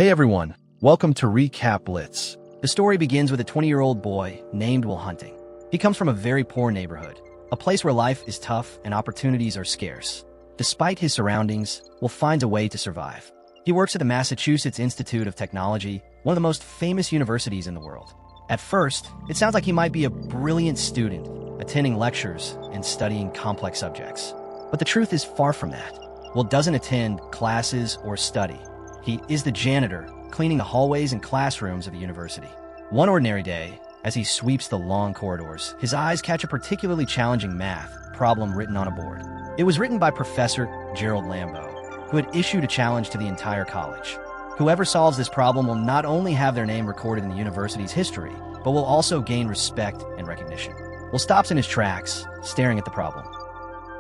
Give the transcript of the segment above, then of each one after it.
Hey everyone, welcome to Recap Blitz. The story begins with a 20-year-old boy named Will Hunting. He comes from a very poor neighborhood, a place where life is tough and opportunities are scarce. Despite his surroundings, Will finds a way to survive. He works at the Massachusetts Institute of Technology, one of the most famous universities in the world. At first, it sounds like he might be a brilliant student, attending lectures and studying complex subjects. But the truth is far from that. Will doesn't attend classes or study. He is the janitor, cleaning the hallways and classrooms of the university. One ordinary day, as he sweeps the long corridors, his eyes catch a particularly challenging math problem written on a board. It was written by Professor Gerald Lambeau, who had issued a challenge to the entire college. Whoever solves this problem will not only have their name recorded in the university's history, but will also gain respect and recognition. Will stops in his tracks, staring at the problem.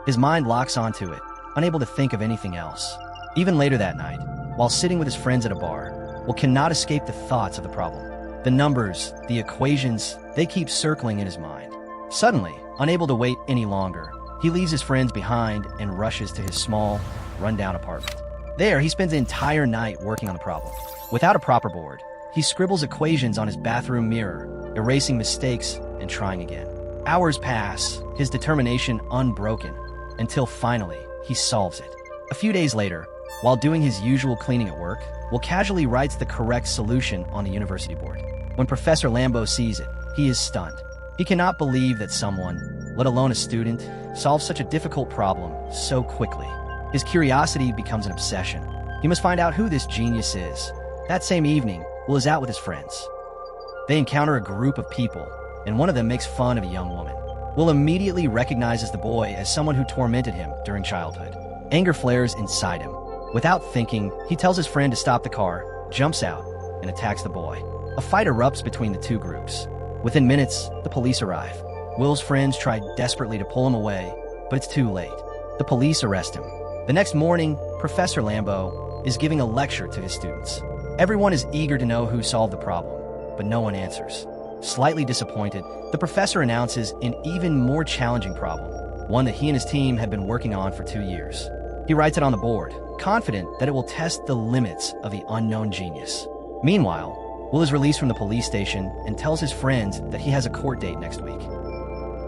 His mind locks onto it, unable to think of anything else. Even later that night, while sitting with his friends at a bar, Will cannot escape the thoughts of the problem. The numbers, the equations, they keep circling in his mind. Suddenly, unable to wait any longer, he leaves his friends behind and rushes to his small, rundown apartment. There, he spends the entire night working on the problem. Without a proper board, he scribbles equations on his bathroom mirror, erasing mistakes and trying again. Hours pass, his determination unbroken, until finally, he solves it. A few days later, while doing his usual cleaning at work, Will casually writes the correct solution on the university board. When Professor Lambeau sees it, he is stunned. He cannot believe that someone, let alone a student, solves such a difficult problem so quickly. His curiosity becomes an obsession. He must find out who this genius is. That same evening, Will is out with his friends. They encounter a group of people, and one of them makes fun of a young woman. Will immediately recognizes the boy as someone who tormented him during childhood. Anger flares inside him. Without thinking, he tells his friend to stop the car, jumps out, and attacks the boy. A fight erupts between the two groups. Within minutes, the police arrive. Will's friends try desperately to pull him away, but it's too late. The police arrest him. The next morning, Professor Lambeau is giving a lecture to his students. Everyone is eager to know who solved the problem, but no one answers. Slightly disappointed, the professor announces an even more challenging problem, one that he and his team had been working on for 2 years. He writes it on the board, confident that it will test the limits of the unknown genius. Meanwhile, Will is released from the police station and tells his friends that he has a court date next week.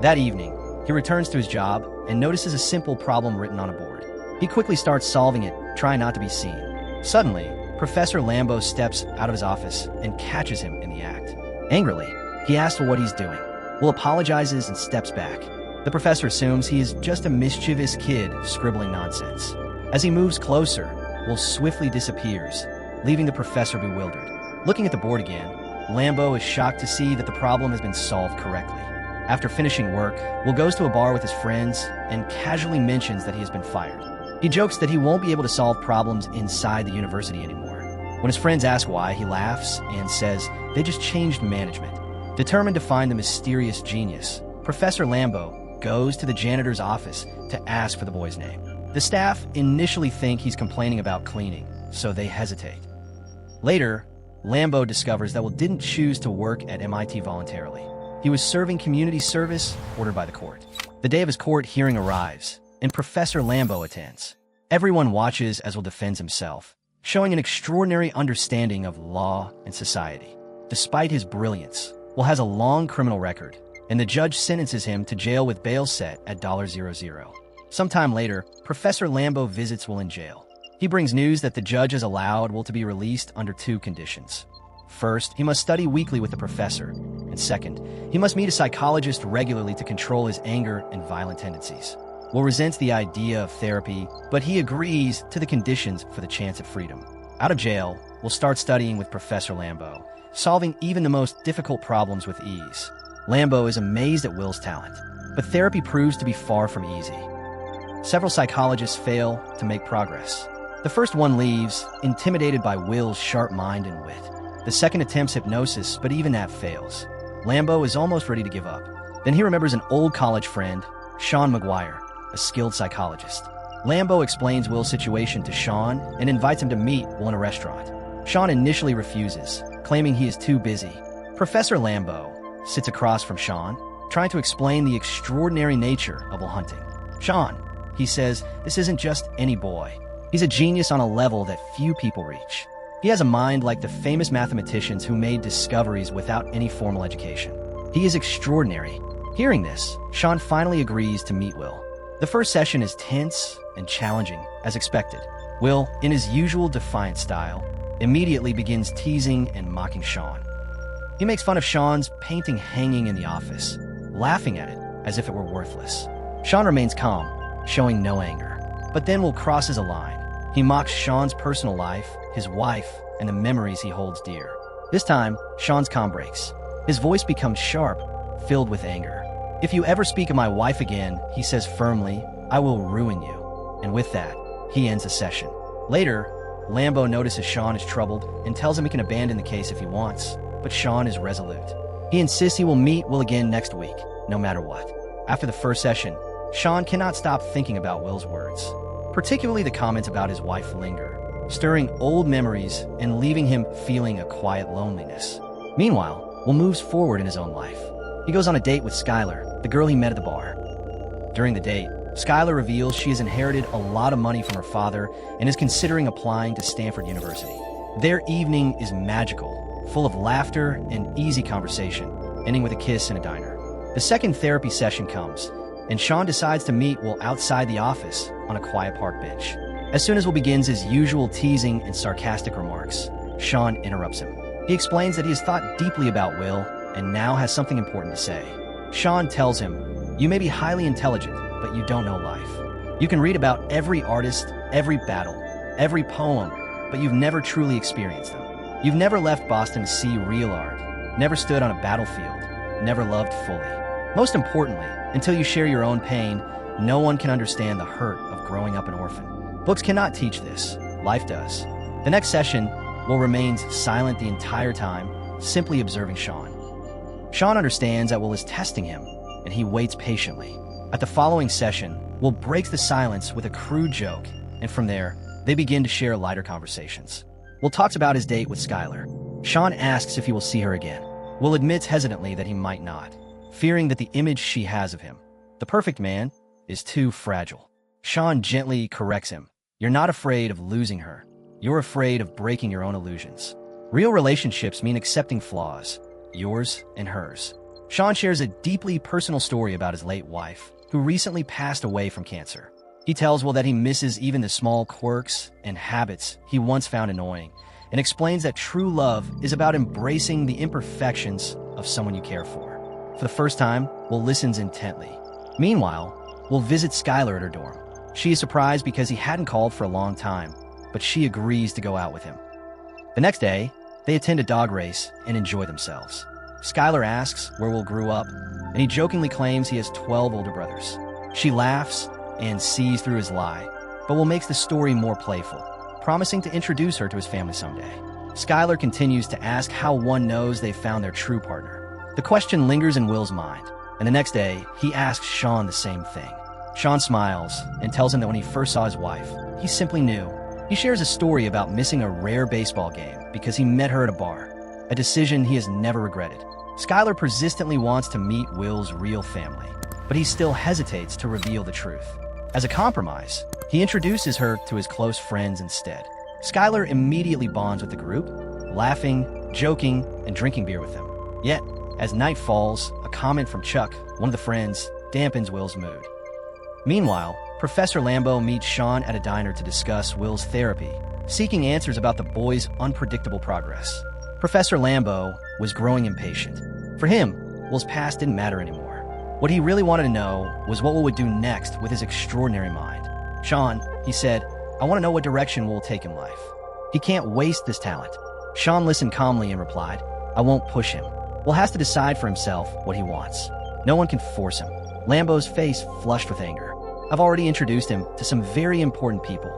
That evening, he returns to his job and notices a simple problem written on a board. He quickly starts solving it, trying not to be seen. Suddenly, Professor Lambeau steps out of his office and catches him in the act. Angrily, he asks for what he's doing. Will apologizes and steps back. The professor assumes he is just a mischievous kid scribbling nonsense. As he moves closer, Will swiftly disappears, leaving the professor bewildered. Looking at the board again, Lambeau is shocked to see that the problem has been solved correctly. After finishing work, Will goes to a bar with his friends and casually mentions that he has been fired. He jokes that he won't be able to solve problems inside the university anymore. When his friends ask why, he laughs and says they just changed management. Determined to find the mysterious genius, Professor Lambeau goes to the janitor's office to ask for the boy's name. The staff initially think he's complaining about cleaning, so they hesitate. Later, Lambeau discovers that Will didn't choose to work at MIT voluntarily. He was serving community service ordered by the court. The day of his court hearing arrives, and Professor Lambeau attends. Everyone watches as Will defends himself, showing an extraordinary understanding of law and society. Despite his brilliance, Will has a long criminal record, and the judge sentences him to jail with bail set at $0. Sometime later, Professor Lambeau visits Will in jail. He brings news that the judge has allowed Will to be released under 2 conditions. First, he must study weekly with the professor, and second, he must meet a psychologist regularly to control his anger and violent tendencies. Will resents the idea of therapy, but he agrees to the conditions for the chance at freedom. Out of jail, Will start studying with Professor Lambeau, solving even the most difficult problems with ease. Lambeau is amazed at Will's talent, but therapy proves to be far from easy. Several psychologists fail to make progress. The first one leaves, intimidated by Will's sharp mind and wit. The second attempts hypnosis, but even that fails. Lambeau is almost ready to give up. Then he remembers an old college friend, Sean McGuire, a skilled psychologist. Lambeau explains Will's situation to Sean and invites him to meet Will in a restaurant. Sean initially refuses, claiming he is too busy. Professor Lambeau sits across from Sean, trying to explain the extraordinary nature of Will Hunting. Sean, he says, this isn't just any boy. He's a genius on a level that few people reach. He has a mind like the famous mathematicians who made discoveries without any formal education. He is extraordinary. Hearing this, Sean finally agrees to meet Will. The first session is tense and challenging, as expected. Will, in his usual defiant style, immediately begins teasing and mocking Sean. He makes fun of Sean's painting hanging in the office, laughing at it as if it were worthless. Sean remains calm, showing no anger. But then Will crosses a line. He mocks Sean's personal life, his wife, and the memories he holds dear. This time, Sean's calm breaks. His voice becomes sharp, filled with anger. "If you ever speak of my wife again," he says firmly, "I will ruin you." And with that, he ends the session. Later, Lambo notices Sean is troubled and tells him he can abandon the case if he wants, but Sean is resolute. He insists he will meet Will again next week, no matter what. After the first session, Sean cannot stop thinking about Will's words. Particularly the comments about his wife linger, stirring old memories and leaving him feeling a quiet loneliness. Meanwhile, Will moves forward in his own life. He goes on a date with Skylar, the girl he met at the bar. During the date, Skylar reveals she has inherited a lot of money from her father and is considering applying to Stanford University. Their evening is magical, full of laughter and easy conversation, ending with a kiss in a diner. The second therapy session comes, and Sean decides to meet Will outside the office on a quiet park bench. As soon as Will begins his usual teasing and sarcastic remarks, Sean interrupts him. He explains that he has thought deeply about Will and now has something important to say. Sean tells him, "You may be highly intelligent, but you don't know life. You can read about every artist, every battle, every poem, but you've never truly experienced them. You've never left Boston to see real art, never stood on a battlefield, never loved fully. Most importantly, until you share your own pain, no one can understand the hurt of growing up an orphan. Books cannot teach this, life does." The next session, Will remains silent the entire time, simply observing Sean. Sean understands that Will is testing him, and he waits patiently. At the following session, Will breaks the silence with a crude joke, and from there, they begin to share lighter conversations. Will talks about his date with Skylar. Sean asks if he will see her again. Will admits hesitantly that he might not, fearing that the image she has of him, the perfect man, is too fragile. Sean gently corrects him. "You're not afraid of losing her. You're afraid of breaking your own illusions. Real relationships mean accepting flaws, yours and hers." Sean shares a deeply personal story about his late wife, who recently passed away from cancer. He tells Will that he misses even the small quirks and habits he once found annoying, and explains that true love is about embracing the imperfections of someone you care for. For the first time, Will listens intently. Meanwhile, Will visits Skylar at her dorm. She is surprised because he hadn't called for a long time, but she agrees to go out with him. The next day, they attend a dog race and enjoy themselves. Skylar asks where Will grew up, and he jokingly claims he has 12 older brothers. She laughs and sees through his lie, but Will makes the story more playful, promising to introduce her to his family someday. Skylar continues to ask how one knows they've found their true partner. The question lingers in Will's mind, and the next day, he asks Sean the same thing. Sean smiles and tells him that when he first saw his wife, he simply knew. He shares a story about missing a rare baseball game because he met her at a bar, a decision he has never regretted. Skylar persistently wants to meet Will's real family, but he still hesitates to reveal the truth. As a compromise, he introduces her to his close friends instead. Skylar immediately bonds with the group, laughing, joking, and drinking beer with them. Yet, as night falls, a comment from Chuck, one of the friends, dampens Will's mood. Meanwhile, Professor Lambo meets Sean at a diner to discuss Will's therapy, seeking answers about the boy's unpredictable progress. Professor Lambo was growing impatient. For him, Will's past didn't matter anymore. What he really wanted to know was what Will would do next with his extraordinary mind. "Sean," he said, "I want to know what direction Will will take in life. He can't waste this talent." Sean listened calmly and replied, "I won't push him. Will has to decide for himself what he wants. No one can force him." Lambo's face flushed with anger. "I've already introduced him to some very important people.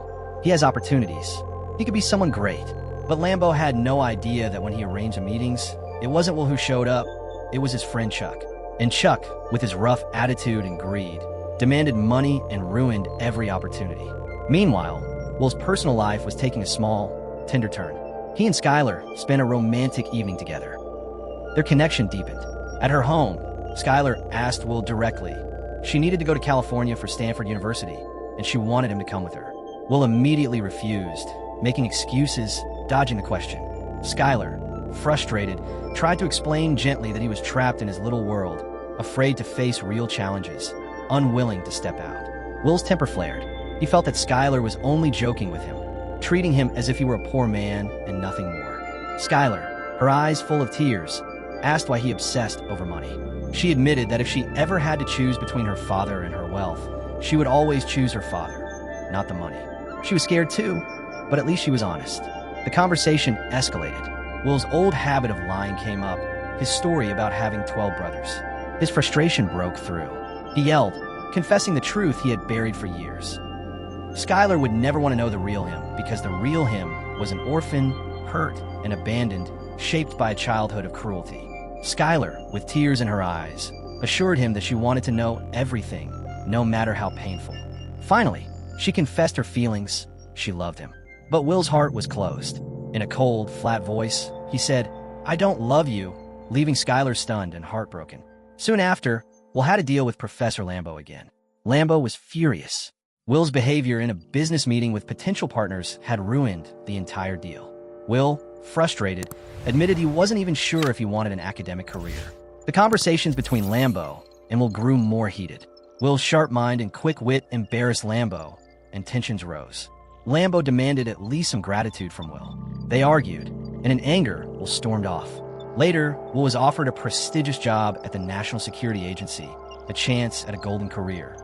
He has opportunities. He could be someone great." But Lambo had no idea that when he arranged the meetings, it wasn't Will who showed up, it was his friend Chuck. And Chuck, with his rough attitude and greed, demanded money and ruined every opportunity. Meanwhile, Will's personal life was taking a small, tender turn. He and Skylar spent a romantic evening together. Their connection deepened. At her home, Skylar asked Will directly. She needed to go to California for Stanford University, and she wanted him to come with her. Will immediately refused, making excuses dodging the question. Skylar, frustrated, tried to explain gently that he was trapped in his little world, afraid to face real challenges, unwilling to step out. Will's temper flared. He felt that Skylar was only joking with him, treating him as if he were a poor man and nothing more. Skylar, her eyes full of tears, asked why he obsessed over money. She admitted that if she ever had to choose between her father and her wealth, she would always choose her father, not the money. She was scared too, but at least she was honest. The conversation escalated. Will's old habit of lying came up, his story about having 12 brothers. His frustration broke through. He yelled, confessing the truth he had buried for years. Skylar would never want to know the real him, because the real him was an orphan, hurt, and abandoned, shaped by a childhood of cruelty. Skylar, with tears in her eyes, assured him that she wanted to know everything, no matter how painful. Finally, she confessed her feelings. She loved him. But Will's heart was closed. In a cold, flat voice, he said, "I don't love you," leaving Skylar stunned and heartbroken. Soon after, Will had to deal with Professor Lambo again. Lambo was furious. Will's behavior in a business meeting with potential partners had ruined the entire deal. Will, frustrated, admitted he wasn't even sure if he wanted an academic career. The conversations between Lambo and Will grew more heated. Will's sharp mind and quick wit embarrassed Lambo, and tensions rose. Lambo demanded at least some gratitude from Will. They argued, and in anger, Will stormed off. Later, Will was offered a prestigious job at the National Security Agency, a chance at a golden career.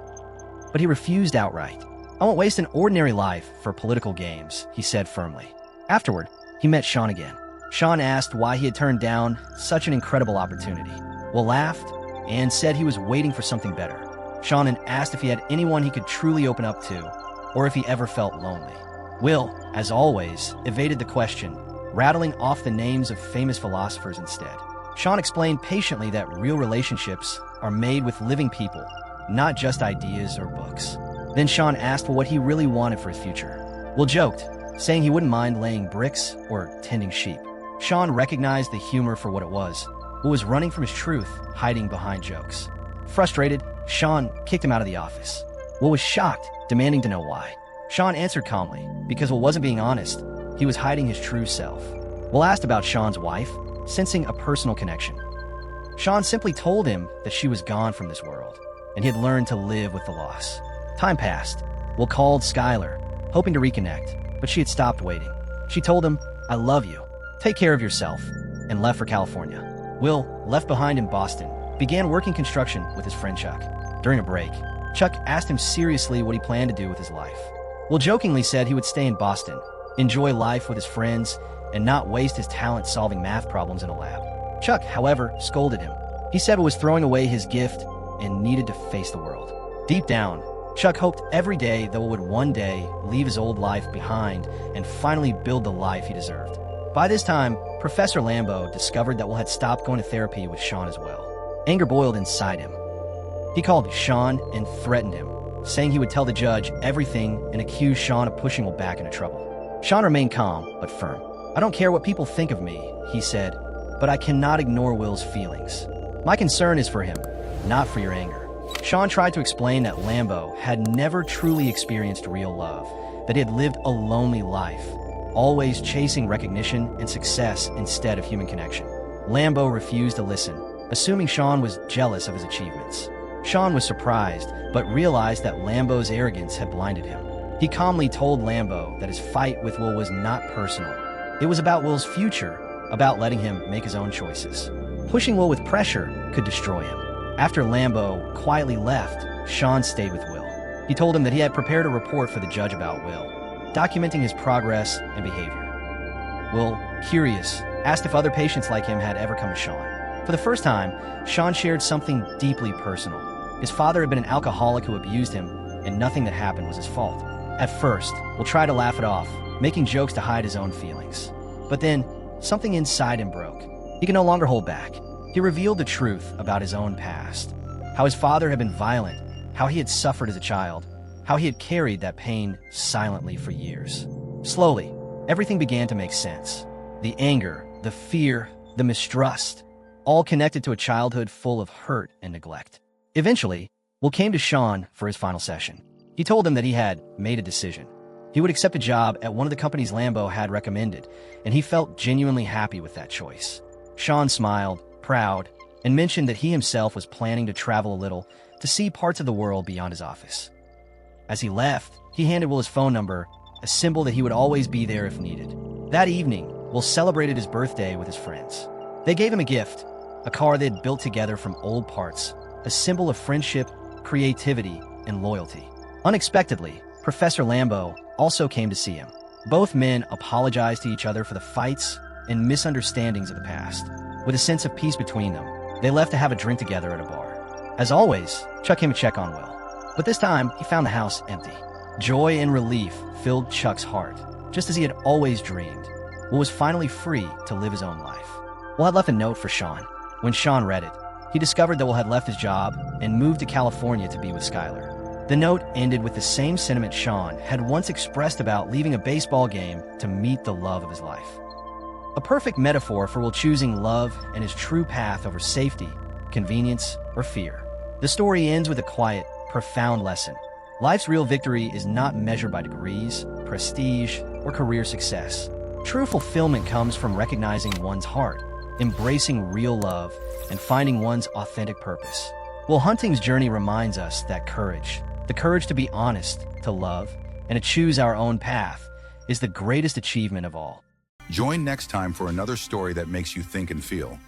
But he refused outright. "I won't waste an ordinary life for political games," he said firmly. Afterward, he met Sean again. Sean asked why he had turned down such an incredible opportunity. Will laughed and said he was waiting for something better. Sean then asked if he had anyone he could truly open up to, or if he ever felt lonely. Will, as always, evaded the question, rattling off the names of famous philosophers instead. Sean explained patiently that real relationships are made with living people, not just ideas or books. Then Sean asked Will what he really wanted for his future. Will joked, saying he wouldn't mind laying bricks or tending sheep. Sean recognized the humor for what it was. Will was running from his truth, hiding behind jokes. Frustrated, Sean kicked him out of the office. Will was shocked, demanding to know why. Sean answered calmly, because Will wasn't being honest. He was hiding his true self. Will asked about Sean's wife, sensing a personal connection. Sean simply told him that she was gone from this world, and he had learned to live with the loss. Time passed. Will called Skylar, hoping to reconnect, but she had stopped waiting. She told him, "I love you. Take care of yourself," and left for California. Will, left behind in Boston, began working construction with his friend Chuck. During a break, Chuck asked him seriously what he planned to do with his life. Will jokingly said he would stay in Boston, enjoy life with his friends, and not waste his talent solving math problems in a lab. Chuck, however, scolded him. He said Will was throwing away his gift and needed to face the world. Deep down, Chuck hoped every day that Will would one day leave his old life behind and finally build the life he deserved. By this time, Professor Lambo discovered that Will had stopped going to therapy with Sean as well. Anger boiled inside him. He called Sean and threatened him, saying he would tell the judge everything and accuse Sean of pushing Will back into trouble. Sean remained calm, but firm. "I don't care what people think of me," he said, "but I cannot ignore Will's feelings. My concern is for him, not for your anger." Sean tried to explain that Lambo had never truly experienced real love, that he had lived a lonely life, always chasing recognition and success instead of human connection. Lambo refused to listen, assuming Sean was jealous of his achievements. Sean was surprised, but realized that Lambo's arrogance had blinded him. He calmly told Lambo that his fight with Will was not personal. It was about Will's future, about letting him make his own choices. Pushing Will with pressure could destroy him. After Lambo quietly left, Sean stayed with Will. He told him that he had prepared a report for the judge about Will, documenting his progress and behavior. Will, curious, asked if other patients like him had ever come to Sean. For the first time, Sean shared something deeply personal. His father had been an alcoholic who abused him, and nothing that happened was his fault. At first, Will tried to laugh it off, making jokes to hide his own feelings. But then, something inside him broke. He could no longer hold back. He revealed the truth about his own past, how his father had been violent, how he had suffered as a child, how he had carried that pain silently for years. Slowly, everything began to make sense. The anger, the fear, the mistrust, all connected to a childhood full of hurt and neglect. Eventually, Will came to Sean for his final session. He told him that he had made a decision. He would accept a job at one of the companies Lambo had recommended, and he felt genuinely happy with that choice. Sean smiled, proud, and mentioned that he himself was planning to travel a little to see parts of the world beyond his office. As he left, he handed Will his phone number, a symbol that he would always be there if needed. That evening, Will celebrated his birthday with his friends. They gave him a gift, a car they had built together from old parts, a symbol of friendship, creativity, and loyalty. Unexpectedly, Professor Lambo also came to see him. Both men apologized to each other for the fights and misunderstandings of the past. With a sense of peace between them, they left to have a drink together at a bar. As always, Chuck came to check on Will. But this time, he found the house empty. Joy and relief filled Chuck's heart, just as he had always dreamed. Will was finally free to live his own life. Will had left a note for Sean. When Sean read it, he discovered that Will had left his job and moved to California to be with Skylar. The note ended with the same sentiment Sean had once expressed about leaving a baseball game to meet the love of his life. A perfect metaphor for Will choosing love and his true path over safety, convenience, or fear. The story ends with a quiet, profound lesson. Life's real victory is not measured by degrees, prestige, or career success. True fulfillment comes from recognizing one's heart, embracing real love, and finding one's authentic purpose. Will Hunting's journey reminds us that courage, the courage to be honest, to love, and to choose our own path, is the greatest achievement of all. Join next time for another story that makes you think and feel.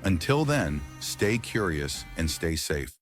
Until then, stay curious and stay safe.